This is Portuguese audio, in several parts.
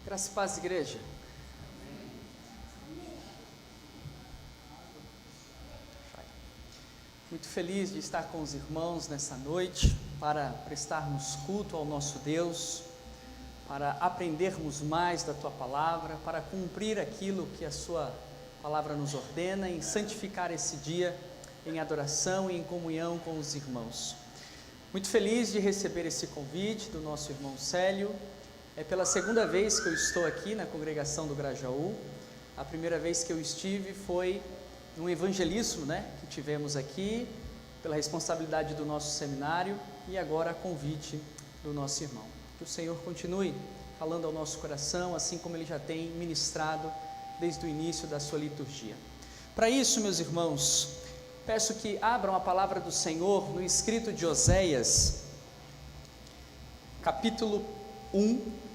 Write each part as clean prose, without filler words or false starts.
Graça e paz, igreja. Muito feliz de estar com os irmãos nessa noite para prestarmos culto ao nosso Deus, para aprendermos mais da Tua Palavra, para cumprir aquilo que a Sua Palavra nos ordena e santificar esse dia em adoração e em comunhão com os irmãos. Muito feliz de receber esse convite do nosso irmão Célio. É pela segunda vez que eu estou aqui na congregação do Grajaú. A primeira vez que eu estive foi num evangelismo, que tivemos aqui, pela responsabilidade do nosso seminário, e agora a convite do nosso irmão. Que o Senhor continue falando ao nosso coração, assim como Ele já tem ministrado desde o início da sua liturgia. Para isso, meus irmãos, peço que abram a palavra do Senhor no escrito de Oséias, capítulo 1,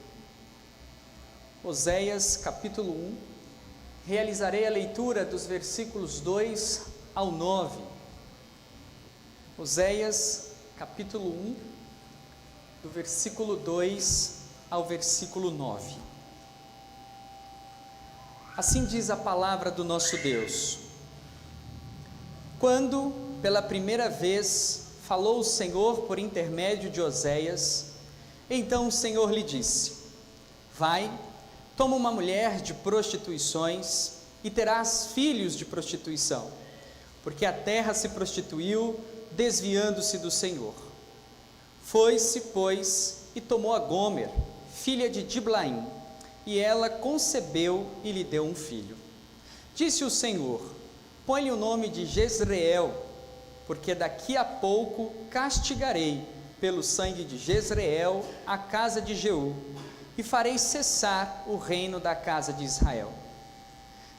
Oséias, capítulo 1, realizarei a leitura dos versículos 2 ao 9, Oséias, capítulo 1, do versículo 2 ao versículo 9, assim diz a palavra do nosso Deus: Quando pela primeira vez falou o Senhor por intermédio de Oséias, então o Senhor lhe disse: Vai, toma uma mulher de prostituições e terás filhos de prostituição, porque a terra se prostituiu, desviando-se do Senhor. Foi-se, pois, e tomou a Gomer, filha de Diblaim, e ela concebeu e lhe deu um filho. Disse o Senhor: Põe-lhe o nome de Jezreel, porque daqui a pouco castigarei pelo sangue de Jezreel a casa de Jeú, e farei cessar o reino da casa de Israel.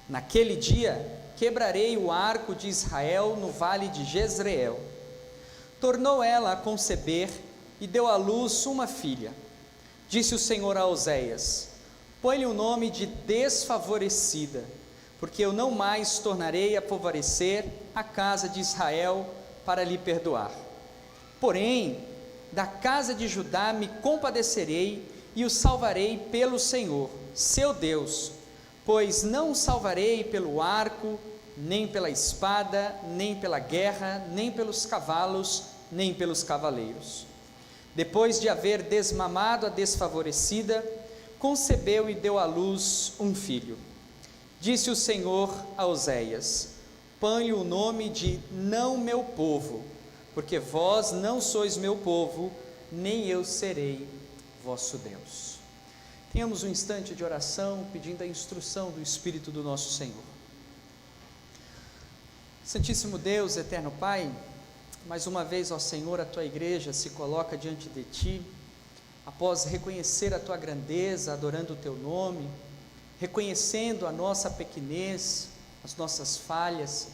Naquele dia quebrarei o arco de Israel no vale de Jezreel. Tornou ela a conceber e deu à luz uma filha. Disse o Senhor a Oséias: Põe-lhe o nome de desfavorecida, porque eu não mais tornarei a favorecer a casa de Israel para lhe perdoar. Porém, da casa de Judá me compadecerei e o salvarei pelo Senhor, seu Deus, pois não o salvarei pelo arco, nem pela espada, nem pela guerra, nem pelos cavalos, nem pelos cavaleiros. Depois de haver desmamado a desfavorecida, concebeu e deu à luz um filho. Disse o Senhor a Oséias: Põe-lhe o nome de não meu povo, porque vós não sois meu povo, nem eu serei vosso Deus. Tenhamos um instante de oração, pedindo a instrução do Espírito do nosso Senhor. Santíssimo Deus, eterno Pai, mais uma vez, ó Senhor, a Tua igreja se coloca diante de Ti, após reconhecer a Tua grandeza, adorando o Teu nome, reconhecendo a nossa pequenez, as nossas falhas,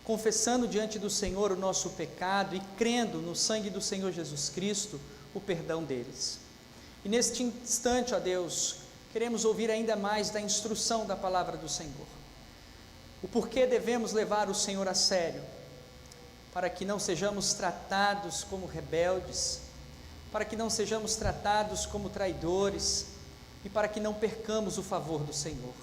confessando diante do Senhor o nosso pecado e crendo no sangue do Senhor Jesus Cristo, o perdão deles. E neste instante, ó Deus, queremos ouvir ainda mais da instrução da palavra do Senhor. O porquê devemos levar o Senhor a sério, para que não sejamos tratados como rebeldes, para que não sejamos tratados como traidores, e para que não percamos o favor do Senhor.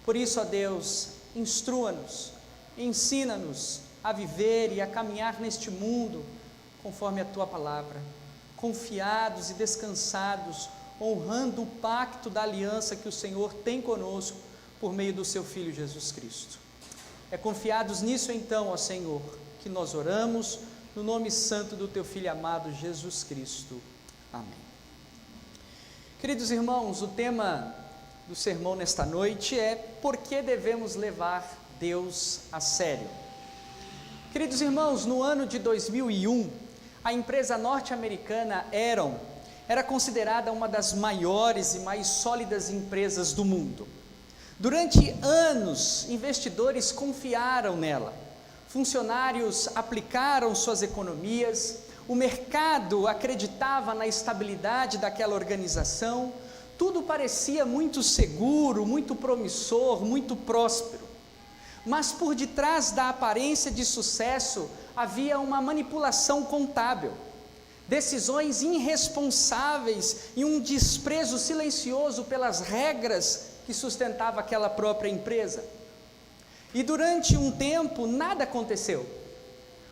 Por isso, ó Deus, instrua-nos, ensina-nos a viver e a caminhar neste mundo, conforme a Tua palavra, confiados e descansados, honrando o pacto da aliança que o Senhor tem conosco, por meio do Seu Filho Jesus Cristo. É confiados nisso então, ó Senhor, que nós oramos, no nome santo do Teu Filho amado, Jesus Cristo. Amém. Queridos irmãos, o tema do sermão nesta noite é: por que devemos levar Deus a sério? Queridos irmãos, no ano de 2001, a empresa norte-americana Enron era considerada uma das maiores e mais sólidas empresas do mundo. Durante anos, investidores confiaram nela, funcionários aplicaram suas economias, o mercado acreditava na estabilidade daquela organização, tudo parecia muito seguro, muito promissor, muito próspero. Mas por detrás da aparência de sucesso havia uma manipulação contábil. decisões irresponsáveis e um desprezo silencioso pelas regras que sustentava aquela própria empresa. E durante um tempo nada aconteceu.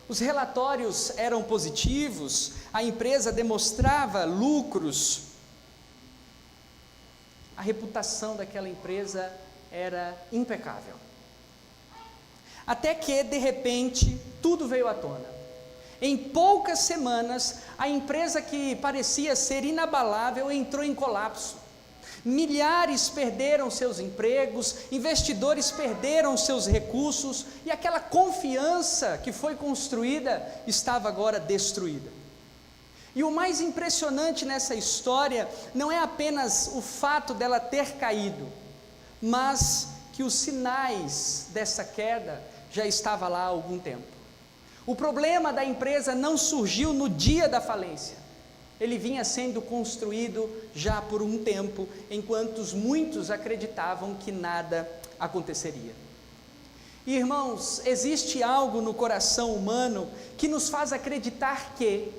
Os relatórios eram positivos, a empresa demonstrava lucros, a reputação daquela empresa era impecável. Até que, de repente, tudo veio à tona. Em poucas semanas, a empresa que parecia ser inabalável entrou em colapso. Milhares perderam seus empregos, investidores perderam seus recursos, e aquela confiança que foi construída estava agora destruída. E o mais impressionante nessa história não é apenas o fato dela ter caído, mas que os sinais dessa queda já estavam lá há algum tempo. O problema da empresa não surgiu no dia da falência, ele vinha sendo construído já por um tempo, enquanto muitos acreditavam que nada aconteceria. Irmãos, existe algo no coração humano que nos faz acreditar que,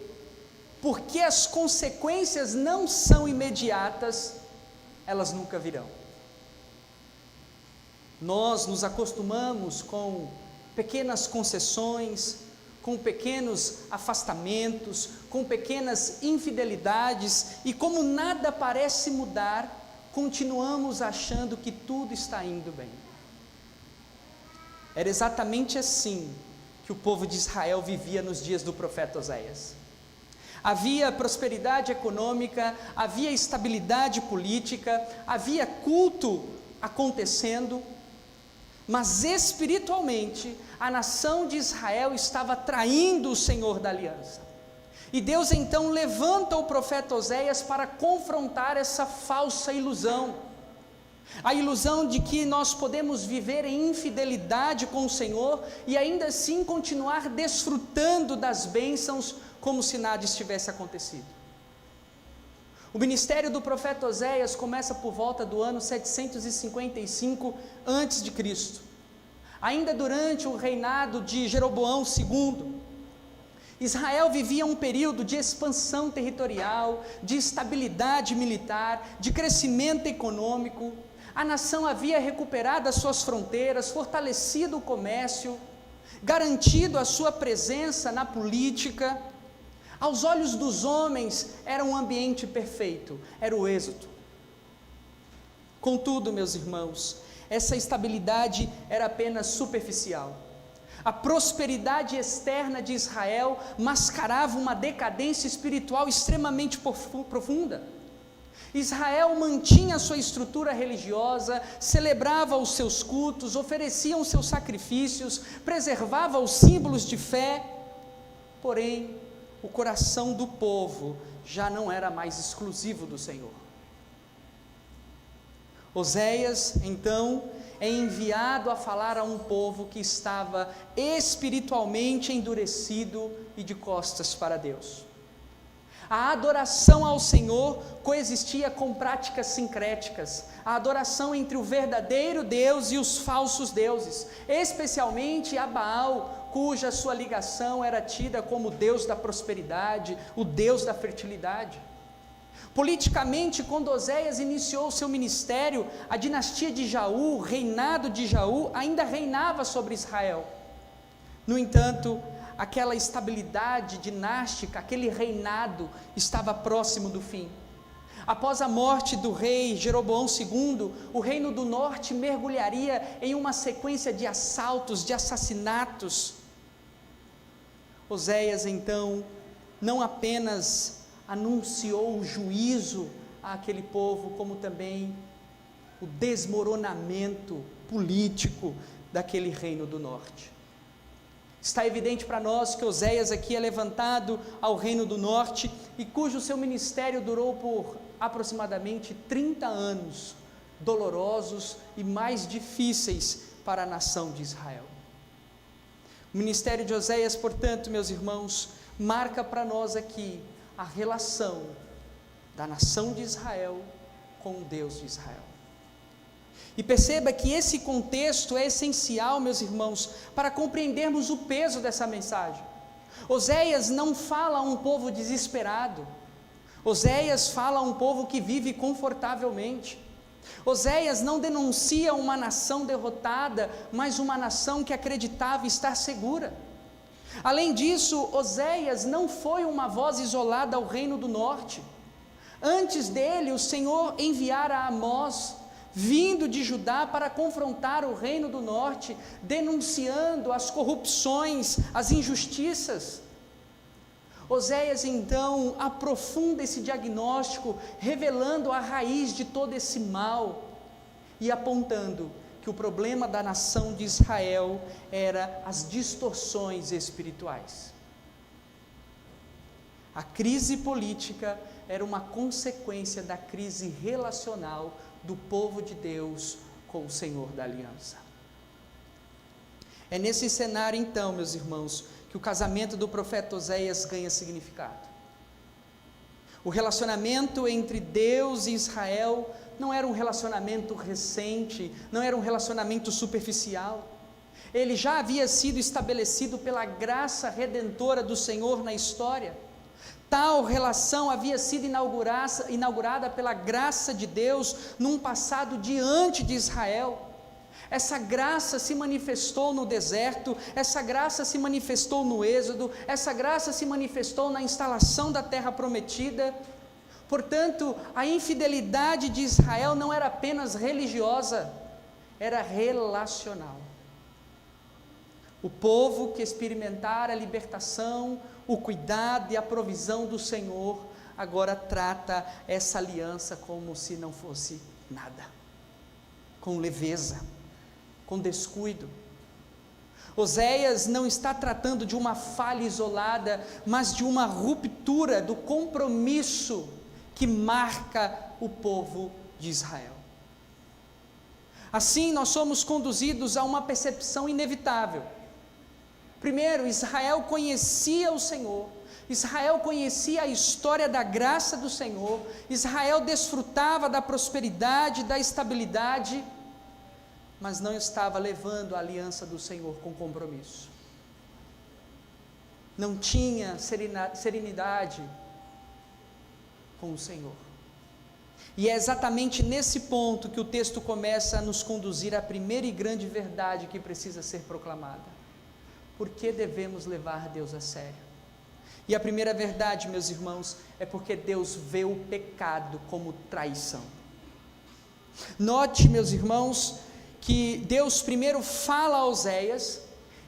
porque as consequências não são imediatas, elas nunca virão. Nós nos acostumamos com pequenas concessões, com pequenos afastamentos, com pequenas infidelidades, e como nada parece mudar, continuamos achando que tudo está indo bem. Era exatamente assim que o povo de Israel vivia nos dias do profeta Oséias. Havia prosperidade econômica, havia estabilidade política, havia culto acontecendo, mas espiritualmente a nação de Israel estava traindo o Senhor da aliança. E Deus então levanta o profeta Oséias para confrontar essa falsa ilusão, a ilusão de que nós podemos viver em infidelidade com o Senhor e ainda assim continuar desfrutando das bênçãos como se nada estivesse acontecido. O ministério do profeta Oséias começa por volta do ano 755 a.C., ainda durante o reinado de Jeroboão II. Israel vivia um período de expansão territorial, de estabilidade militar, de crescimento econômico. A nação havia recuperado as suas fronteiras, fortalecido o comércio, garantido a sua presença na política. Aos olhos dos homens era um ambiente perfeito, era o êxito. Contudo, meus irmãos, essa estabilidade era apenas superficial. A prosperidade externa de Israel mascarava uma decadência espiritual extremamente profunda. Israel mantinha a sua estrutura religiosa, celebrava os seus cultos, oferecia os seus sacrifícios, preservava os símbolos de fé, porém, o coração do povo já não era mais exclusivo do Senhor. Oséias, então, é enviado a falar a um povo que estava espiritualmente endurecido e de costas para Deus. A adoração ao Senhor coexistia com práticas sincréticas, a adoração entre o verdadeiro Deus e os falsos deuses, especialmente a Baal, cuja sua ligação era tida como Deus da prosperidade, o Deus da fertilidade. Politicamente, quando Oséias iniciou seu ministério, a dinastia de Jaú, o reinado de Jaú, ainda reinava sobre Israel. No entanto, aquela estabilidade dinástica, aquele reinado, estava próximo do fim. Após a morte do rei Jeroboão II, o reino do norte mergulharia em uma sequência de assaltos, de assassinatos. Oséias, então, não apenas anunciou o juízo àquele povo, como também o desmoronamento político daquele reino do norte. Está evidente para nós que Oséias aqui é levantado ao reino do norte e cujo seu ministério durou por aproximadamente 30 anos, dolorosos e mais difíceis para a nação de Israel. O ministério de Oséias, portanto, meus irmãos, marca para nós aqui a relação da nação de Israel com o Deus de Israel. E perceba que esse contexto é essencial, meus irmãos, para compreendermos o peso dessa mensagem. Oséias não fala a um povo desesperado. Oséias fala a um povo que vive confortavelmente. Oséias não denuncia uma nação derrotada, mas uma nação que acreditava estar segura. Além disso, Oséias não foi uma voz isolada ao reino do norte. Antes dele, o Senhor enviara Amós, vindo de Judá para confrontar o reino do norte, denunciando as corrupções, as injustiças. Oséias então aprofunda esse diagnóstico, revelando a raiz de todo esse mal e apontando que o problema da nação de Israel era as distorções espirituais. A crise política era uma consequência da crise relacional do povo de Deus com o Senhor da aliança. É nesse cenário então, meus irmãos, que o casamento do profeta Oséias ganha significado. O relacionamento entre Deus e Israel não era um relacionamento recente, não era um relacionamento superficial. Ele já havia sido estabelecido pela graça redentora do Senhor na história. Tal relação havia sido inaugurada pela graça de Deus num passado diante de Israel. Essa graça se manifestou no deserto, essa graça se manifestou no Êxodo, essa graça se manifestou na instalação da terra prometida. Portanto, a infidelidade de Israel não era apenas religiosa, era relacional. O povo que experimentara a libertação, o cuidado e a provisão do Senhor, agora trata essa aliança como se não fosse nada, com leveza, com descuido. Oséias não está tratando de uma falha isolada, mas de uma ruptura do compromisso que marca o povo de Israel. Assim, nós somos conduzidos a uma percepção inevitável. Primeiro, Israel conhecia o Senhor, Israel conhecia a história da graça do Senhor, Israel desfrutava da prosperidade, da estabilidade, mas não estava levando a aliança do Senhor com compromisso. Não tinha serenidade com o Senhor. E é exatamente nesse ponto que o texto começa a nos conduzir à primeira e grande verdade que precisa ser proclamada. Por que devemos levar Deus a sério? E a primeira verdade, meus irmãos, é porque Deus vê o pecado como traição. Note, meus irmãos, que Deus primeiro fala a Oséias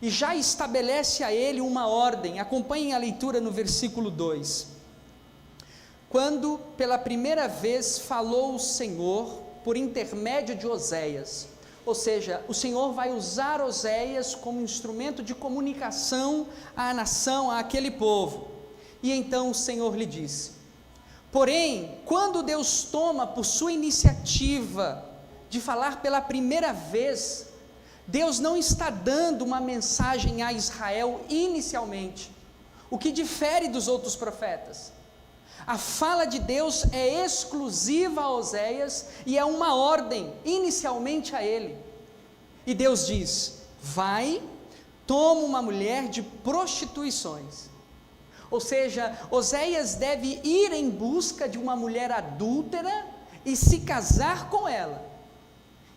e já estabelece a ele uma ordem. Acompanhem a leitura no versículo 2. Quando pela primeira vez falou o Senhor por intermédio de Oséias, ou seja, o Senhor vai usar Oséias como instrumento de comunicação à nação, àquele povo. E então o Senhor lhe disse: porém, quando Deus toma por sua iniciativa de falar pela primeira vez, Deus não está dando uma mensagem a Israel inicialmente, o que difere dos outros profetas. A fala de Deus é exclusiva a Oséias e é uma ordem inicialmente a ele. E Deus diz: vai, toma uma mulher de prostituições. Ou seja, Oséias deve ir em busca de uma mulher adúltera e se casar com ela,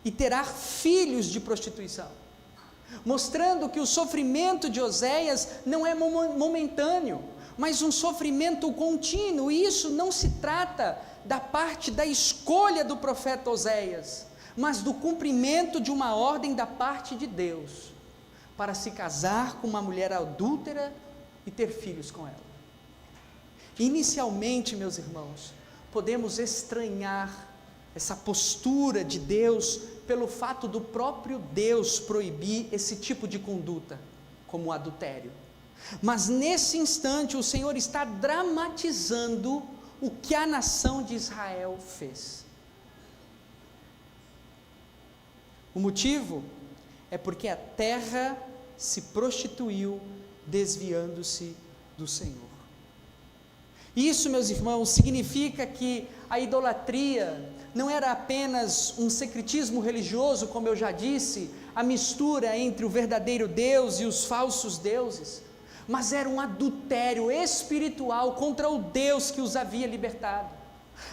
e terá filhos de prostituição, mostrando que o sofrimento de Oséias não é momentâneo, mas um sofrimento contínuo. E isso não se trata da parte da escolha do profeta Oséias, mas do cumprimento de uma ordem da parte de Deus, para se casar com uma mulher adúltera e ter filhos com ela. Inicialmente, meus irmãos, podemos estranhar essa postura de Deus pelo fato do próprio Deus proibir esse tipo de conduta, como o adultério. Mas nesse instante o Senhor está dramatizando o que a nação de Israel fez. O motivo é porque a terra se prostituiu, desviando-se do Senhor. Isso, meus irmãos, significa que a idolatria não era apenas um secretismo religioso, como eu já disse, a mistura entre o verdadeiro Deus e os falsos deuses, mas era um adultério espiritual contra o Deus que os havia libertado.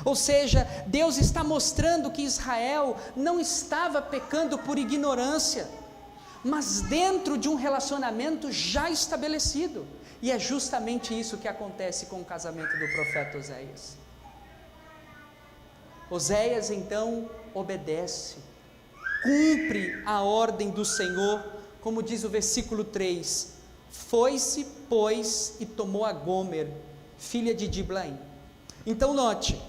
Ou seja, Deus está mostrando que Israel não estava pecando por ignorância, mas dentro de um relacionamento já estabelecido, e é justamente isso que acontece com o casamento do profeta Oséias. Oséias então obedece, cumpre a ordem do Senhor, como diz o versículo 3, foi-se, pois, e tomou a Gomer, filha de Diblaim. Então note,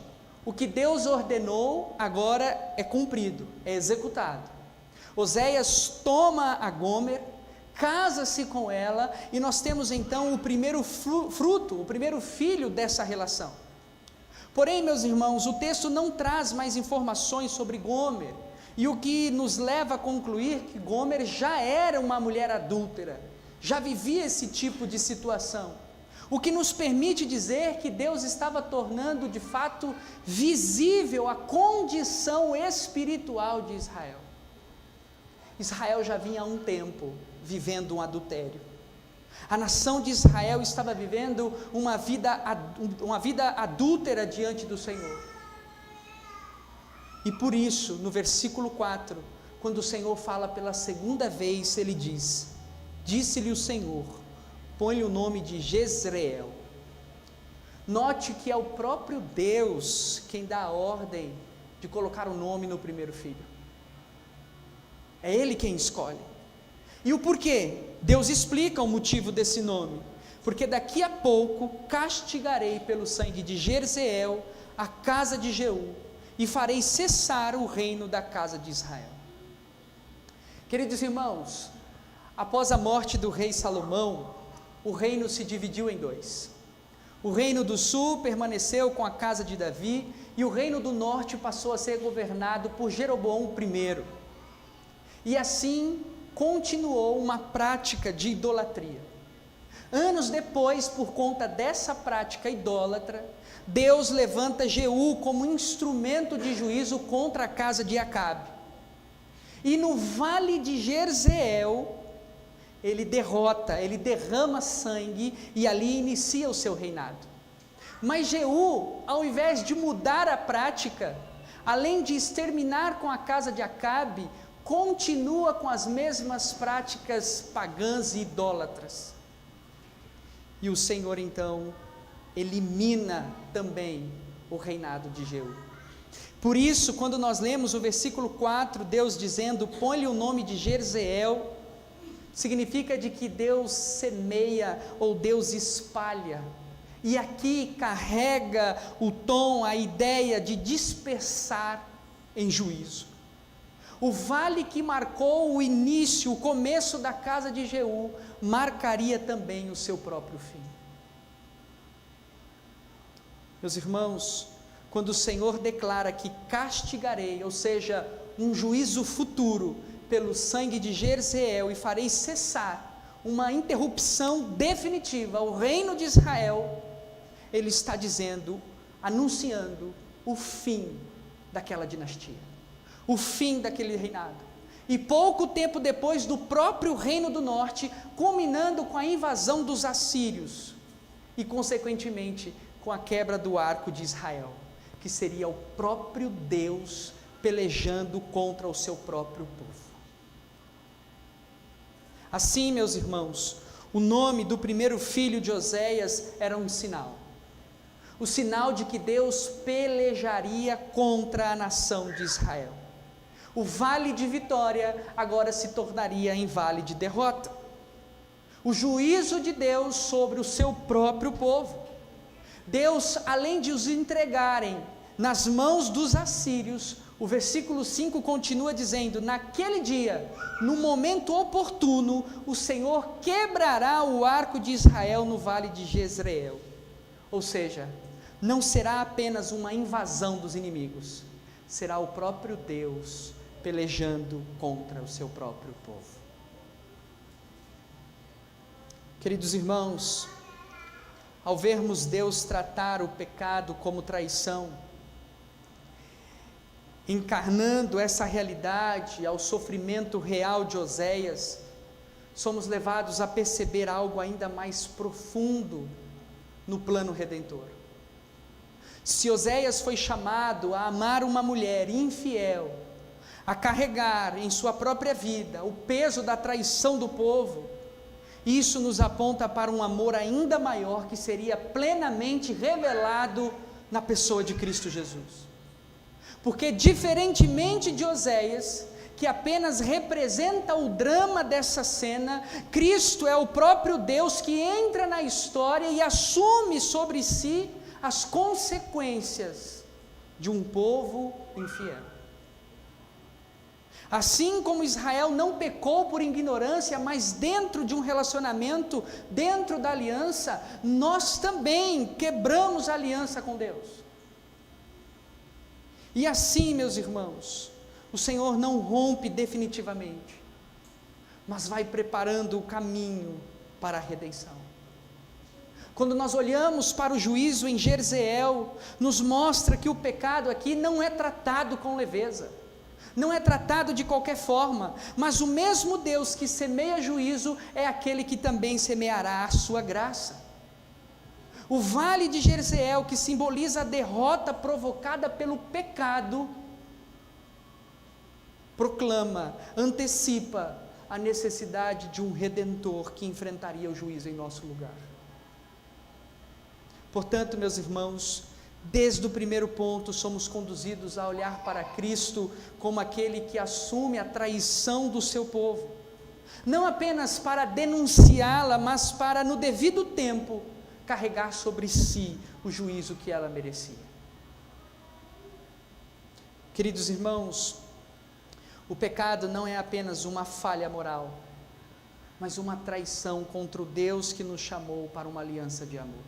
o que Deus ordenou agora é cumprido, é executado. Oséias toma a Gomer, casa-se com ela, e nós temos então o primeiro fruto, o primeiro filho dessa relação. Porém, meus irmãos, o texto não traz mais informações sobre Gomer, e o que nos leva a concluir que Gomer já era uma mulher adúltera, já vivia esse tipo de situação, o que nos permite dizer que Deus estava tornando de fato visível a condição espiritual de Israel. Israel já vinha há um tempo vivendo um adultério. A nação de Israel estava vivendo uma vida adúltera diante do Senhor. E por isso, no versículo 4, quando o Senhor fala pela segunda vez, ele diz: disse-lhe o Senhor, põe-lhe o nome de Jezreel. Note que é o próprio Deus quem dá a ordem de colocar o nome no primeiro filho. É Ele quem escolhe. E o porquê? Deus explica o motivo desse nome. Porque daqui a pouco castigarei pelo sangue de Jezreel a casa de Jeú, e farei cessar o reino da casa de Israel. Queridos irmãos, após a morte do rei Salomão, o reino se dividiu em dois. O reino do sul permaneceu com a casa de Davi, e o reino do norte passou a ser governado por Jeroboão I. E assim continuou uma prática de idolatria. Anos depois, por conta dessa prática idólatra, Deus levanta Jeú como instrumento de juízo contra a casa de Acabe. E no vale de Jezreel, ele derrota, ele derrama sangue e ali inicia o seu reinado. Mas Jeú, ao invés de mudar a prática, além de exterminar com a casa de Acabe, continua com as mesmas práticas pagãs e idólatras. E o Senhor então elimina também o reinado de Jeú. Por isso, quando nós lemos o versículo 4, Deus dizendo, põe-lhe o nome de Jezreel, significa de que Deus semeia ou Deus espalha, e aqui carrega o tom, a ideia de dispersar em juízo. O vale que marcou o início, o começo da casa de Jeú, marcaria também o seu próprio fim. Meus irmãos, quando o Senhor declara que castigarei, ou seja, um juízo futuro, pelo sangue de Jezreel, e farei cessar uma interrupção definitiva ao reino de Israel, ele está dizendo, anunciando o fim daquela dinastia, o fim daquele reinado. E pouco tempo depois, do próprio reino do norte, culminando com a invasão dos assírios, e consequentemente com a quebra do arco de Israel, que seria o próprio Deus pelejando contra o seu próprio povo. Assim, meus irmãos, o nome do primeiro filho de Oséias era um sinal, o sinal de que Deus pelejaria contra a nação de Israel. O vale de vitória agora se tornaria em vale de derrota. O juízo de Deus sobre o seu próprio povo. Deus, além de os entregarem nas mãos dos assírios, o versículo 5 continua dizendo, naquele dia, no momento oportuno, o Senhor quebrará o arco de Israel no vale de Jezreel. Ou seja, não será apenas uma invasão dos inimigos, será o próprio Deus pelejando contra o seu próprio povo. Queridos irmãos, ao vermos Deus tratar o pecado como traição, encarnando essa realidade ao sofrimento real de Oséias, somos levados a perceber algo ainda mais profundo no plano redentor. Se Oséias foi chamado a amar uma mulher infiel, a carregar em sua própria vida o peso da traição do povo, isso nos aponta para um amor ainda maior que seria plenamente revelado na pessoa de Cristo Jesus. Porque diferentemente de Oséias, que apenas representa o drama dessa cena, Cristo é o próprio Deus que entra na história e assume sobre si as consequências de um povo infiel. Assim como Israel não pecou por ignorância, mas dentro de um relacionamento, dentro da aliança, nós também quebramos a aliança com Deus. E assim, meus irmãos, o Senhor não rompe definitivamente, mas vai preparando o caminho para a redenção. Quando nós olhamos para o juízo em Jezreel, nos mostra que o pecado aqui não é tratado com leveza, não é tratado de qualquer forma, mas o mesmo Deus que semeia juízo é aquele que também semeará a sua graça. O vale de Jezreel, que simboliza a derrota provocada pelo pecado, proclama, antecipa a necessidade de um redentor que enfrentaria o juízo em nosso lugar. Portanto, meus irmãos, desde o primeiro ponto, somos conduzidos a olhar para Cristo como aquele que assume a traição do seu povo, não apenas para denunciá-la, mas para, no devido tempo, carregar sobre si o juízo que ela merecia. Queridos irmãos, o pecado não é apenas uma falha moral, mas uma traição contra o Deus que nos chamou para uma aliança de amor.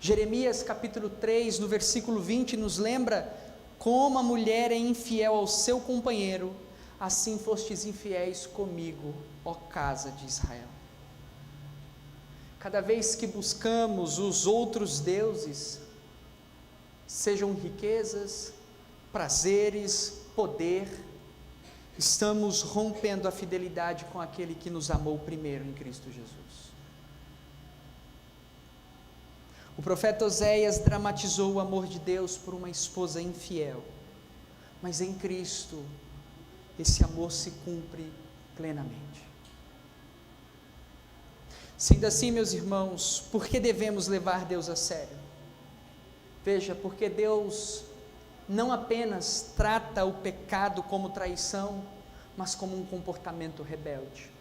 Jeremias capítulo 3, no versículo 20, nos lembra: como a mulher é infiel ao seu companheiro, assim fostes infiéis comigo, ó casa de Israel. Cada vez que buscamos os outros deuses, sejam riquezas, prazeres, poder, estamos rompendo a fidelidade com aquele que nos amou primeiro em Cristo Jesus. O profeta Oséias dramatizou o amor de Deus por uma esposa infiel, mas em Cristo esse amor se cumpre plenamente. Sendo assim, meus irmãos, por que devemos levar Deus a sério? Veja, porque Deus não apenas trata o pecado como traição, mas como um comportamento rebelde.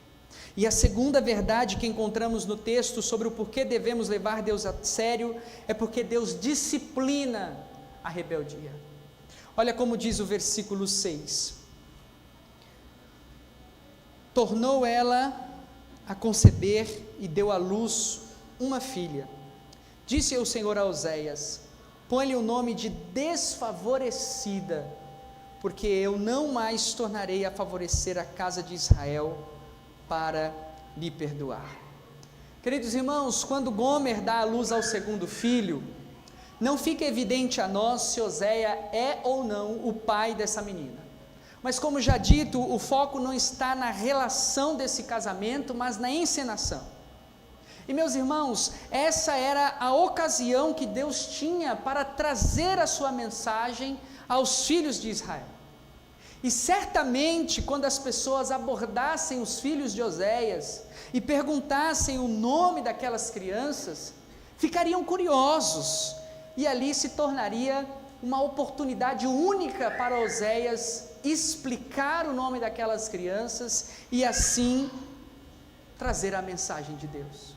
E a segunda verdade que encontramos no texto sobre o porquê devemos levar Deus a sério, é porque Deus disciplina a rebeldia. Olha como diz o versículo 6: tornou ela a conceber e deu à luz uma filha. Disse o Senhor a Oséias: põe-lhe o nome de desfavorecida, porque eu não mais tornarei a favorecer a casa de Israel para lhe perdoar. Queridos irmãos, quando Gomer dá à luz ao segundo filho, não fica evidente a nós se Oséias é ou não o pai dessa menina, mas como já dito, o foco não está na relação desse casamento, mas na encenação. E meus irmãos, essa era a ocasião que Deus tinha para trazer a sua mensagem aos filhos de Israel. E certamente, quando as pessoas abordassem os filhos de Oséias e perguntassem o nome daquelas crianças, ficariam curiosos, e ali se tornaria uma oportunidade única para Oséias explicar o nome daquelas crianças e assim trazer a mensagem de Deus.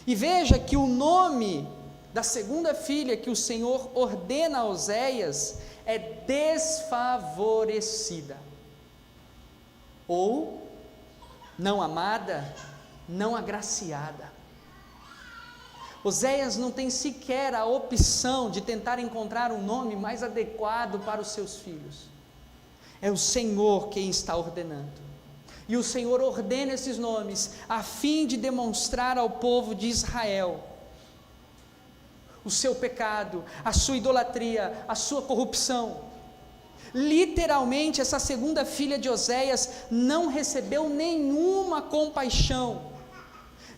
E veja que o nome da segunda filha que o Senhor ordena a Oséias é desfavorecida, ou não amada, não agraciada. Oséias não tem sequer a opção de tentar encontrar um nome mais adequado para os seus filhos. É o Senhor quem está ordenando, e o Senhor ordena esses nomes a fim de demonstrar ao povo de Israel o seu pecado, a sua idolatria, a sua corrupção. Literalmente, essa segunda filha de Oséias não recebeu nenhuma compaixão.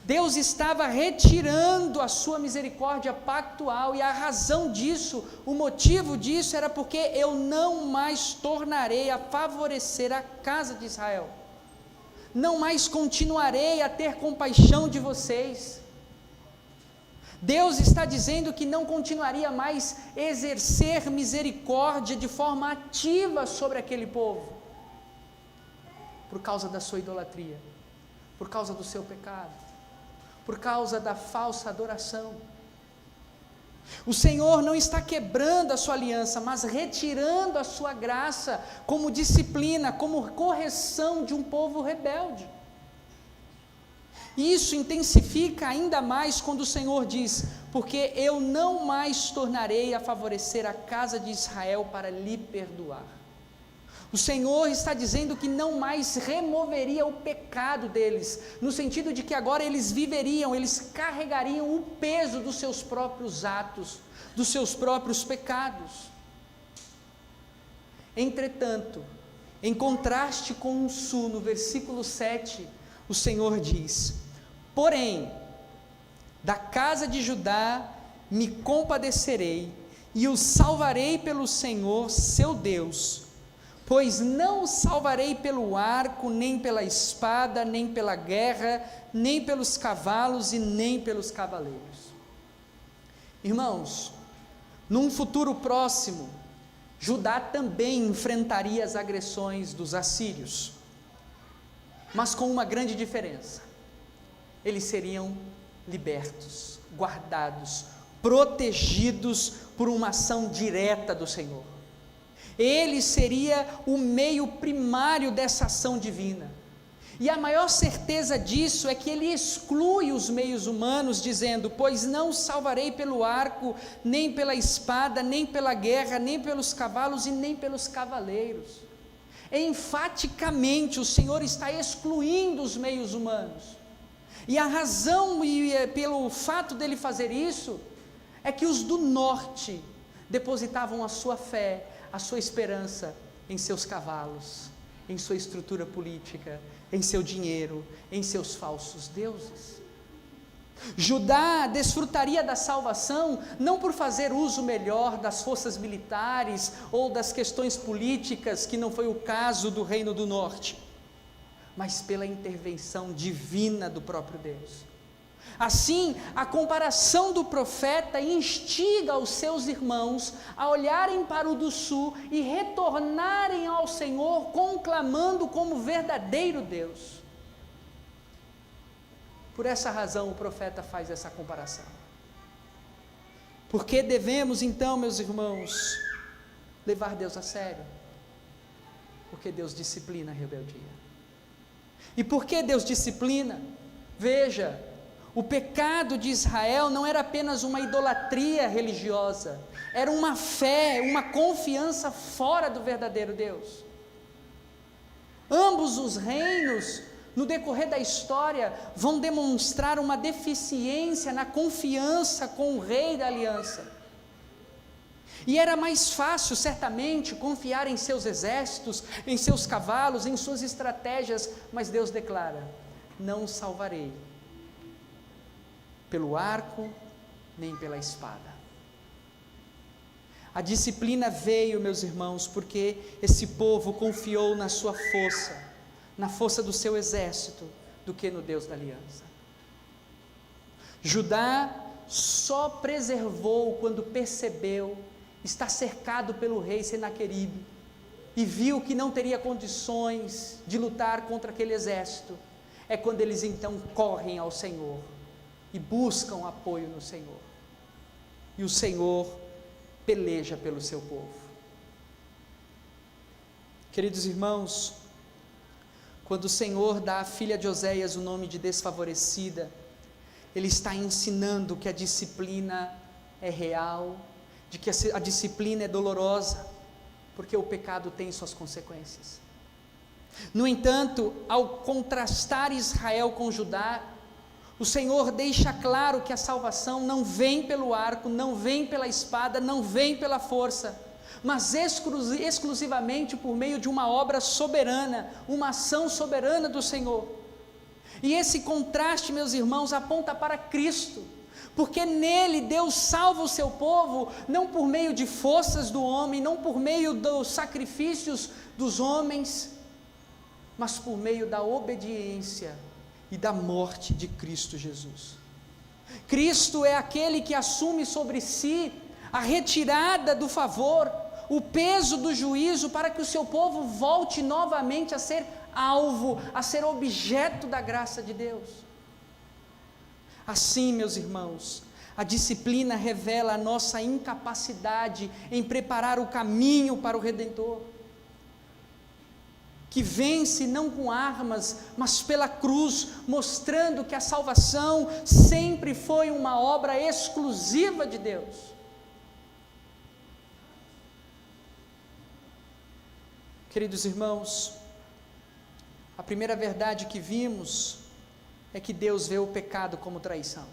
Deus estava retirando a sua misericórdia pactual, e a razão disso, o motivo disso era porque eu não mais tornarei a favorecer a casa de Israel, não mais continuarei a ter compaixão de vocês. Deus está dizendo que não continuaria mais exercer misericórdia de forma ativa sobre aquele povo, por causa da sua idolatria, por causa do seu pecado, por causa da falsa adoração. O Senhor não está quebrando a sua aliança, mas retirando a sua graça como disciplina, como correção de um povo rebelde. Isso intensifica ainda mais quando o Senhor diz: porque eu não mais tornarei a favorecer a casa de Israel para lhe perdoar. O Senhor está dizendo que não mais removeria o pecado deles, no sentido de que agora eles viveriam, eles carregariam o peso dos seus próprios atos, dos seus próprios pecados. Entretanto, em contraste com o sul, no versículo 7, o Senhor diz: porém, da casa de Judá me compadecerei, e os salvarei pelo Senhor seu Deus, pois não o salvarei pelo arco, nem pela espada, nem pela guerra, nem pelos cavalos e nem pelos cavaleiros. Irmãos, num futuro próximo, Judá também enfrentaria as agressões dos assírios, mas com uma grande diferença: eles seriam libertos, guardados, protegidos por uma ação direta do Senhor. Ele seria o meio primário dessa ação divina, e a maior certeza disso é que ele exclui os meios humanos, dizendo: pois não os salvarei pelo arco, nem pela espada, nem pela guerra, nem pelos cavalos e nem pelos cavaleiros. Enfaticamente o Senhor está excluindo os meios humanos, e a razão pelo fato dele fazer isso é que os do norte depositavam a sua fé, a sua esperança em seus cavalos, em sua estrutura política, em seu dinheiro, em seus falsos deuses. Judá desfrutaria da salvação não por fazer uso melhor das forças militares ou das questões políticas, que não foi o caso do Reino do Norte, mas pela intervenção divina do próprio Deus. Assim, a comparação do profeta instiga os seus irmãos a olharem para o do sul e retornarem ao Senhor, conclamando como verdadeiro Deus. Por essa razão o profeta faz essa comparação. Por que devemos então, meus irmãos, levar Deus a sério? Porque Deus disciplina a rebeldia. E por que Deus disciplina? Veja, o pecado de Israel não era apenas uma idolatria religiosa, era uma fé, uma confiança fora do verdadeiro Deus. Ambos os reinos, no decorrer da história, vão demonstrar uma deficiência na confiança com o rei da aliança. E era mais fácil, certamente, confiar em seus exércitos, em seus cavalos, em suas estratégias, mas Deus declara: não os salvarei pelo arco, nem pela espada. A disciplina veio, meus irmãos, porque esse povo confiou na sua força, na força do seu exército, do que no Deus da aliança. Judá só preservou quando percebeu estar cercado pelo rei Senaqueribe, e viu que não teria condições de lutar contra aquele exército. É quando eles então correm ao Senhor e buscam apoio no Senhor, e o Senhor peleja pelo seu povo. Queridos irmãos, quando o Senhor dá à filha de Oséias o nome de desfavorecida, Ele está ensinando que a disciplina é real, de que a disciplina é dolorosa, porque o pecado tem suas consequências. No entanto, ao contrastar Israel com Judá, o Senhor deixa claro que a salvação não vem pelo arco, não vem pela espada, não vem pela força, mas exclusivamente por meio de uma obra soberana, uma ação soberana do Senhor. E esse contraste, meus irmãos, aponta para Cristo, porque nele Deus salva o seu povo, não por meio de forças do homem, não por meio dos sacrifícios dos homens, mas por meio da obediência e da morte de Cristo Jesus. Cristo é aquele que assume sobre si a retirada do favor, o peso do juízo, para que o seu povo volte novamente a ser alvo, a ser objeto da graça de Deus. Assim, meus irmãos, a disciplina revela a nossa incapacidade em preparar o caminho para o Redentor, que vence não com armas, mas pela cruz, mostrando que a salvação sempre foi uma obra exclusiva de Deus. Queridos irmãos, a primeira verdade que vimos é que Deus vê o pecado como traição.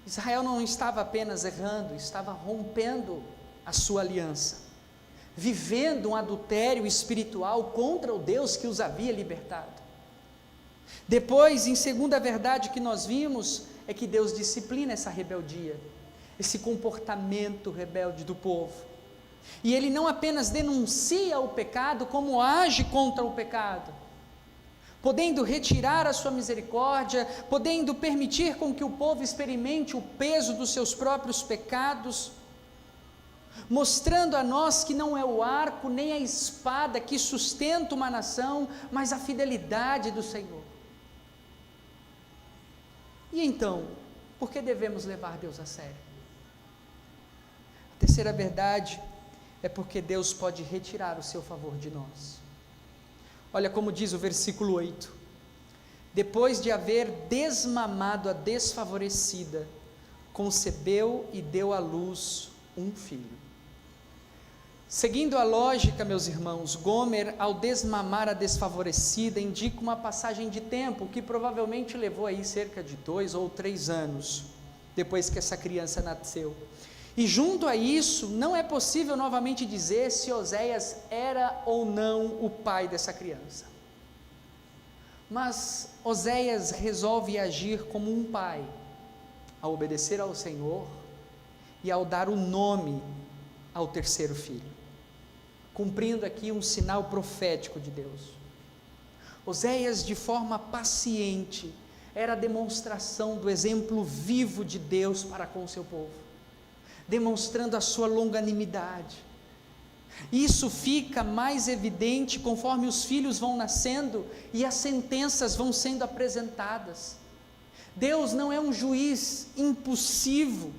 Israel não estava apenas errando, estava rompendo a sua aliança, vivendo um adultério espiritual contra o Deus que os havia libertado. Depois, em segunda verdade que nós vimos, é que Deus disciplina essa rebeldia, esse comportamento rebelde do povo. E Ele não apenas denuncia o pecado, como age contra o pecado, podendo retirar a sua misericórdia, podendo permitir com que o povo experimente o peso dos seus próprios pecados, mostrando a nós que não é o arco nem a espada que sustenta uma nação, mas a fidelidade do Senhor. E então, por que devemos levar Deus a sério? A terceira verdade é porque Deus pode retirar o seu favor de nós. Olha como diz o versículo 8: depois de haver desmamado a desfavorecida, concebeu e deu à luz um filho. Seguindo a lógica, meus irmãos, Gomer, ao desmamar a desfavorecida, indica uma passagem de tempo, que provavelmente levou aí cerca de 2 ou 3 anos, depois que essa criança nasceu. E junto a isso, não é possível novamente dizer se Oséias era ou não o pai dessa criança. Mas Oséias resolve agir como um pai, ao obedecer ao Senhor e ao dar o nome ao terceiro filho, cumprindo aqui um sinal profético de Deus. Oséias, de forma paciente, era a demonstração do exemplo vivo de Deus para com o seu povo, demonstrando a sua longanimidade. Isso fica mais evidente conforme os filhos vão nascendo e as sentenças vão sendo apresentadas. Deus não é um juiz impulsivo.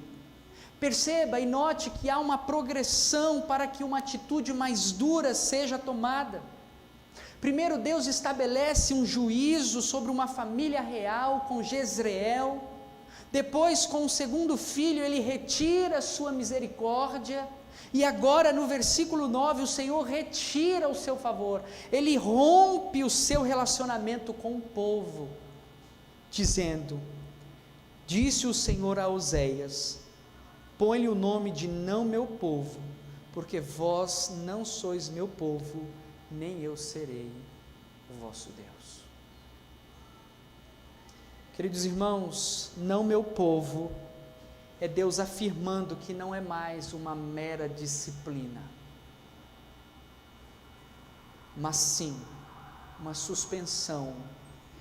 Perceba e note que há uma progressão para que uma atitude mais dura seja tomada. Primeiro, Deus estabelece um juízo sobre uma família real com Jezreel. Depois, com o segundo filho, Ele retira a sua misericórdia. E agora, no versículo 9, o Senhor retira o seu favor. Ele rompe o seu relacionamento com o povo, dizendo: disse o Senhor a Oséias: põe-lhe o nome de não meu povo, porque vós não sois meu povo, nem eu serei o vosso Deus. Queridos irmãos, não meu povo é Deus afirmando que não é mais uma mera disciplina, mas sim uma suspensão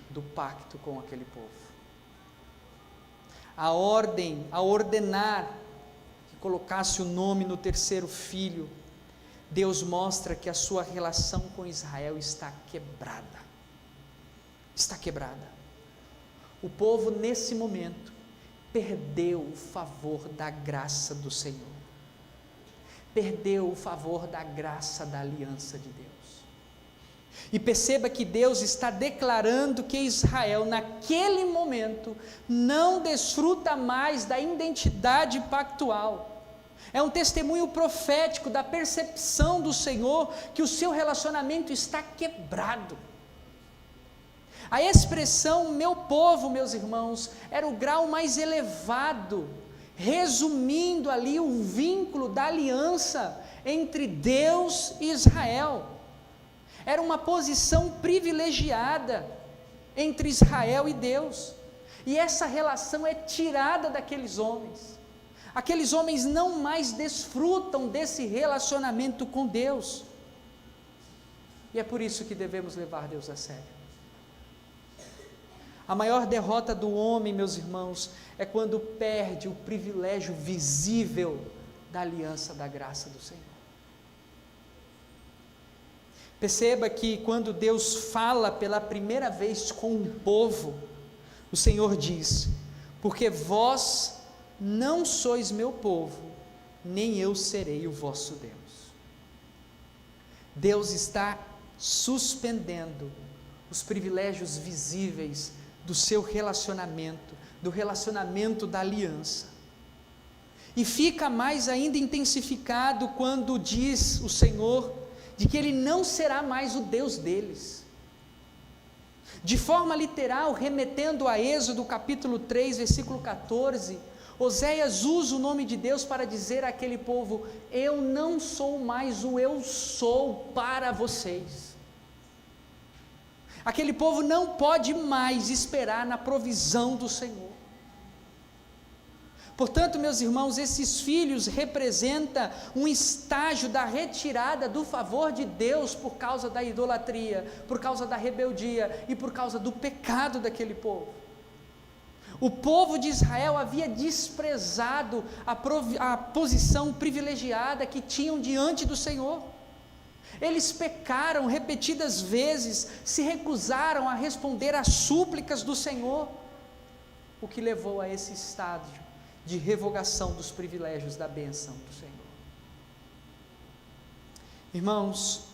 do pacto com aquele povo. A ordem, a ordenar que colocasse o nome no terceiro filho, Deus mostra que a sua relação com Israel está quebrada. Está quebrada. O povo, nesse momento, perdeu o favor da graça do Senhor, perdeu o favor da graça da aliança de Deus. E perceba que Deus está declarando que Israel, naquele momento, não desfruta mais da identidade pactual. É um testemunho profético da percepção do Senhor que o seu relacionamento está quebrado. A expressão meu povo, meus irmãos, era o grau mais elevado, resumindo ali o vínculo da aliança entre Deus e Israel. Era uma posição privilegiada entre Israel e Deus, e essa relação é tirada daqueles homens. Aqueles homens não mais desfrutam desse relacionamento com Deus, e é por isso que devemos levar Deus a sério. A maior derrota do homem, meus irmãos, é quando perde o privilégio visível da aliança da graça do Senhor. Perceba que quando Deus fala pela primeira vez com um povo, o Senhor diz: porque vós não sois meu povo, nem eu serei o vosso Deus. Deus está suspendendo os privilégios visíveis do seu relacionamento, do relacionamento da aliança, e fica mais ainda intensificado quando diz o Senhor de que Ele não será mais o Deus deles. De forma literal, remetendo a Êxodo capítulo 3, versículo 14, Oséias usa o nome de Deus para dizer àquele povo: eu não sou mais o eu sou para vocês. Aquele povo não pode mais esperar na provisão do Senhor. Portanto, meus irmãos, esses filhos representam um estágio da retirada do favor de Deus por causa da idolatria, por causa da rebeldia e por causa do pecado daquele povo. O povo de Israel havia desprezado a posição privilegiada que tinham diante do Senhor. Eles pecaram repetidas vezes, se recusaram a responder às súplicas do Senhor, o que levou a esse estágio de revogação dos privilégios da bênção do Senhor. Irmãos,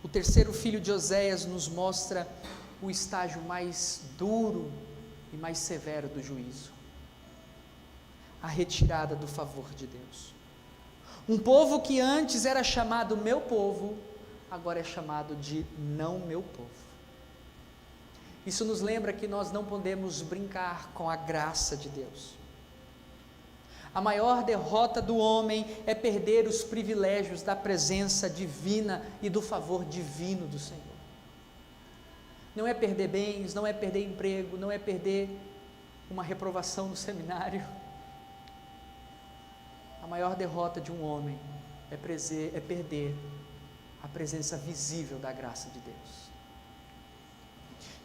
o terceiro filho de Oséias nos mostra o estágio mais duro e mais severo do juízo: a retirada do favor de Deus. Um povo que antes era chamado meu povo, agora é chamado de não meu povo. Isso nos lembra que nós não podemos brincar com a graça de Deus. A maior derrota do homem é perder os privilégios da presença divina e do favor divino do Senhor. Não é perder bens, não é perder emprego, não é perder uma reprovação no seminário. A maior derrota de um homem é perder a presença visível da graça de Deus.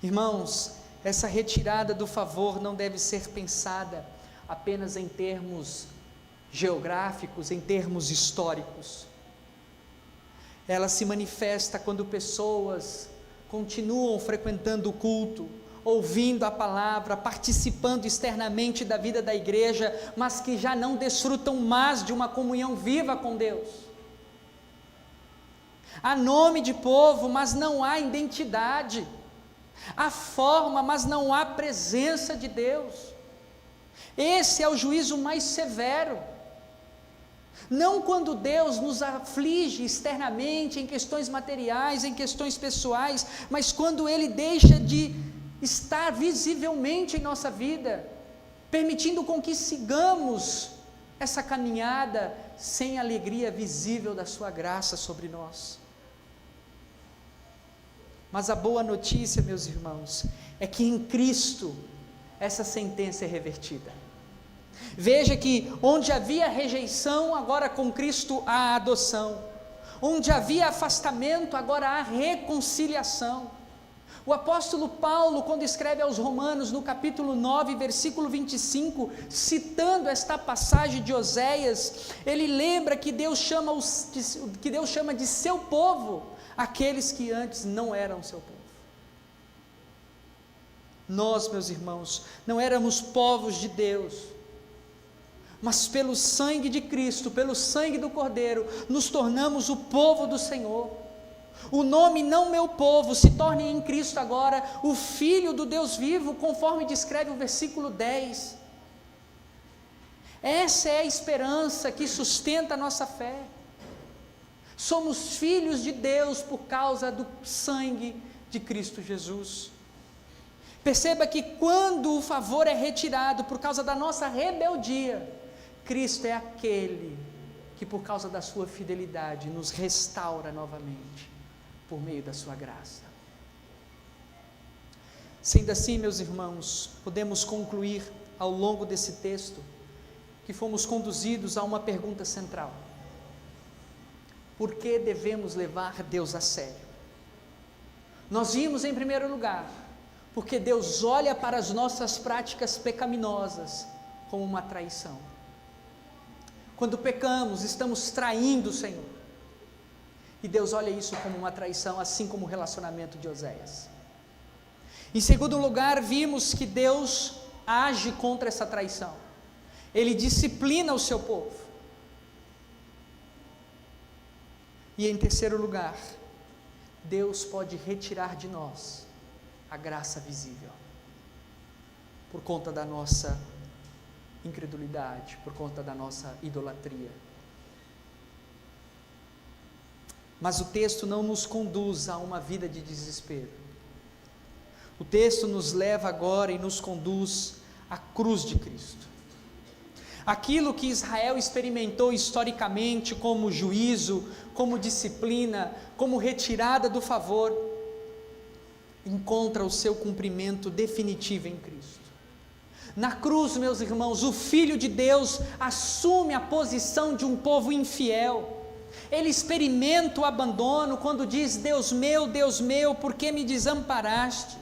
Irmãos, essa retirada do favor não deve ser pensada apenas em termos geográficos, em termos históricos. Ela se manifesta quando pessoas continuam frequentando o culto, ouvindo a palavra, participando externamente da vida da igreja, mas que já não desfrutam mais de uma comunhão viva com Deus. Há nome de povo, mas não há identidade. Há forma, mas não há presença de Deus. Esse é o juízo mais severo. Não quando Deus nos aflige externamente, em questões materiais, em questões pessoais, mas quando Ele deixa de estar visivelmente em nossa vida, permitindo com que sigamos essa caminhada sem a alegria visível da sua graça sobre nós. Mas a boa notícia, meus irmãos, é que em Cristo essa sentença é revertida. Veja que onde havia rejeição, agora com Cristo há adoção. Onde havia afastamento, agora há reconciliação. O apóstolo Paulo, quando escreve aos Romanos, no capítulo 9, versículo 25, citando esta passagem de Oséias, ele lembra que Deus chama de seu povo aqueles que antes não eram seu povo. Nós, meus irmãos, não éramos povos de Deus, mas pelo sangue de Cristo, pelo sangue do Cordeiro, nos tornamos o povo do Senhor. O nome não meu povo se torna em Cristo agora o Filho do Deus vivo, conforme descreve o versículo 10. Essa é a esperança que sustenta a nossa fé. Somos filhos de Deus por causa do sangue de Cristo Jesus. Perceba que quando o favor é retirado por causa da nossa rebeldia, Cristo é aquele que por causa da sua fidelidade nos restaura novamente, por meio da sua graça. Sendo assim, meus irmãos, podemos concluir ao longo desse texto que fomos conduzidos a uma pergunta central: por que devemos levar Deus a sério? Nós vimos em primeiro lugar, porque Deus olha para as nossas práticas pecaminosas como uma traição. Quando pecamos, estamos traindo o Senhor, e Deus olha isso como uma traição, assim como o relacionamento de Oséias. Em segundo lugar, vimos que Deus age contra essa traição, Ele disciplina o seu povo. E em terceiro lugar, Deus pode retirar de nós a graça visível, por conta da nossa incredulidade, por conta da nossa idolatria. Mas o texto não nos conduz a uma vida de desespero. O texto nos leva agora e nos conduz à cruz de Cristo. Aquilo que Israel experimentou historicamente como juízo, como disciplina, como retirada do favor, encontra o seu cumprimento definitivo em Cristo. Na cruz, meus irmãos, o Filho de Deus assume a posição de um povo infiel. Ele experimenta o abandono quando diz: Deus meu, por que me desamparaste?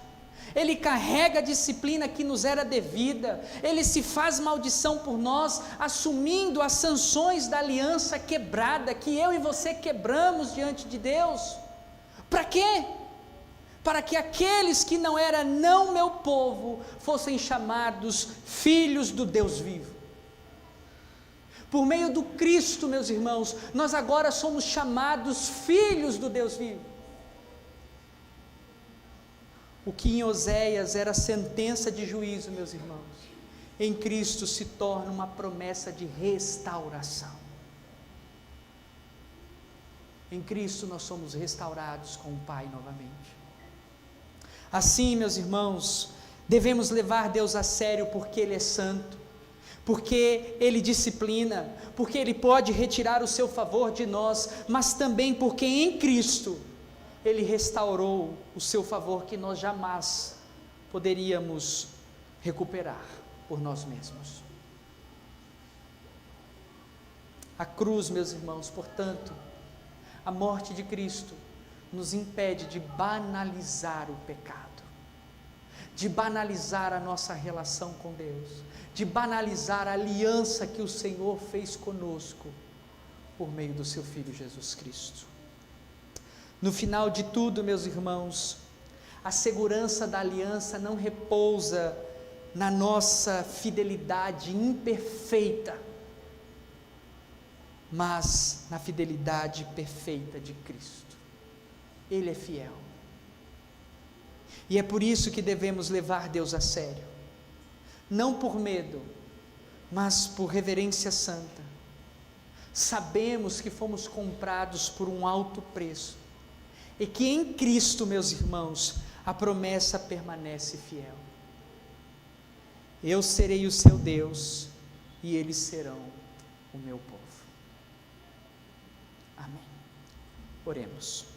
Ele carrega a disciplina que nos era devida, ele se faz maldição por nós, assumindo as sanções da aliança quebrada, que eu e você quebramos diante de Deus. Para quê? Para que aqueles que não eram não meu povo, fossem chamados filhos do Deus vivo. Por meio do Cristo, meus irmãos, nós agora somos chamados filhos do Deus vivo. O que em Oséias era sentença de juízo, meus irmãos, em Cristo se torna uma promessa de restauração. Em Cristo nós somos restaurados com o Pai novamente. Assim, meus irmãos, devemos levar Deus a sério porque Ele é santo, porque Ele disciplina, porque Ele pode retirar o seu favor de nós, mas também porque em Cristo Ele restaurou o seu favor que nós jamais poderíamos recuperar por nós mesmos. A cruz, meus irmãos, portanto, a morte de Cristo nos impede de banalizar o pecado, de banalizar a nossa relação com Deus, de banalizar a aliança que o Senhor fez conosco por meio do seu Filho Jesus Cristo. No final de tudo, meus irmãos, a segurança da aliança não repousa na nossa fidelidade imperfeita, mas na fidelidade perfeita de Cristo. Ele é fiel. E é por isso que devemos levar Deus a sério, não por medo, mas por reverência santa. Sabemos que fomos comprados por um alto preço, e que em Cristo, meus irmãos, a promessa permanece fiel. Eu serei o seu Deus, e eles serão o meu povo. Amém. Oremos.